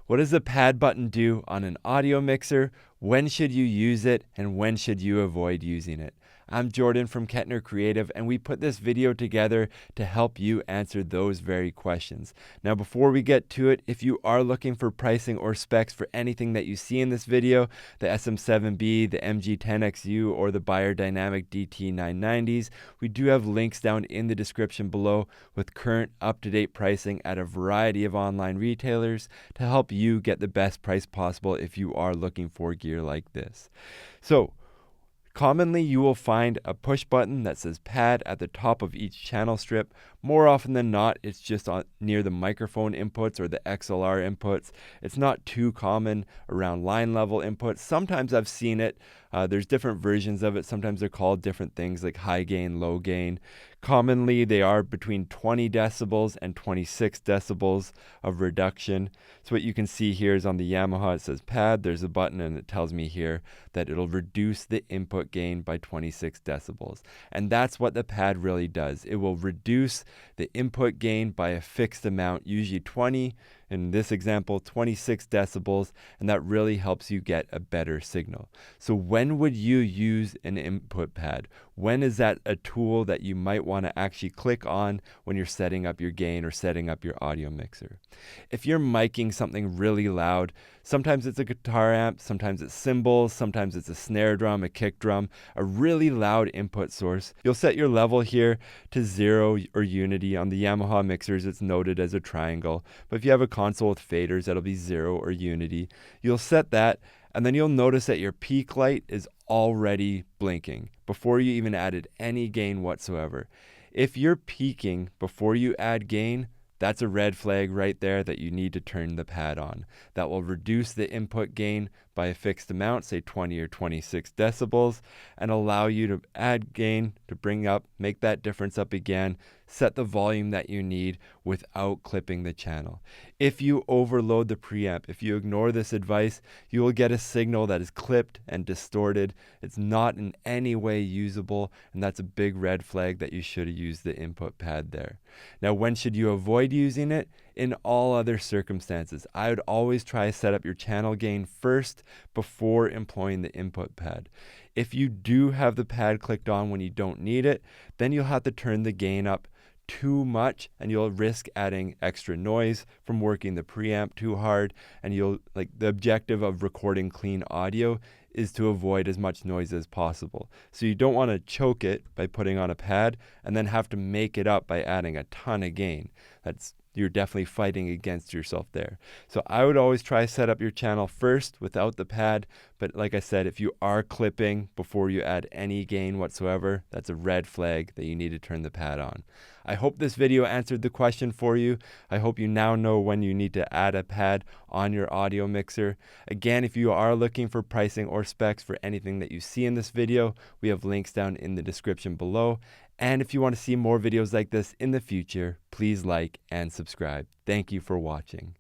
What does the pad button do on an audio mixer? When should you use it, and when should you avoid using it? I'm Jordan from Kettner Creative, and we put this video together to help you answer those very questions. Now, before we get to it, if you are looking for pricing or specs for anything that you see in this video, the SM7B, the MG10XU, or the Beyerdynamic DT990s, we do have links down in the description below with current up-to-date pricing at a variety of online retailers to help you get the best price possible if you are looking for gear like this. So, commonly, you will find a push button that says pad at the top of each channel strip. More often than not, it's just near the microphone inputs or the XLR inputs. It's not too common around line level inputs. Sometimes I've seen it. There's different versions of it. Sometimes they're called different things like high gain, low gain. Commonly, they are between 20 decibels and 26 decibels of reduction. So what you can see here is on the Yamaha, it says pad. There's a button and it tells me here that it'll reduce the input gain by 26 decibels. And that's what the pad really does. It will reduce the input gain by a fixed amount, usually 20, in this example, 26 decibels, and that really helps you get a better signal. So when would you use an input pad? When is that a tool that you might want to actually click on when you're setting up your gain or setting up your audio mixer? If you're miking something really loud, sometimes it's a guitar amp, sometimes it's cymbals, sometimes it's a snare drum, a kick drum, a really loud input source, you'll set your level here to 0 or unity. On the Yamaha mixers, it's noted as a triangle, but if you have a console with faders, that'll be 0 or unity. You'll set that, and then you'll notice that your peak light is already blinking before you even added any gain whatsoever. If you're peaking before you add gain, that's a red flag right there that you need to turn the pad on. That will reduce the input gain by a fixed amount, say 20 or 26 decibels, and allow you to add gain to make that difference up again, set the volume that you need without clipping the channel. If you overload the preamp, if you ignore this advice, you will get a signal that is clipped and distorted. It's not in any way usable, and that's a big red flag that you should have used the input pad there. Now, when should you avoid using it? In all other circumstances, I would always try to set up your channel gain first before employing the input pad. If you do have the pad clicked on when you don't need it, then you'll have to turn the gain up too much and you'll risk adding extra noise from working the preamp too hard, and the objective of recording clean audio is to avoid as much noise as possible. So you don't want to choke it by putting on a pad and then have to make it up by adding a ton of gain. You're definitely fighting against yourself there. So I would always try to set up your channel first without the pad. But like I said, if you are clipping before you add any gain whatsoever, that's a red flag that you need to turn the pad on. I hope this video answered the question for you. I hope you now know when you need to add a pad on your audio mixer. Again, if you are looking for pricing or specs for anything that you see in this video, we have links down in the description below. And if you want to see more videos like this in the future, please like and subscribe. Thank you for watching.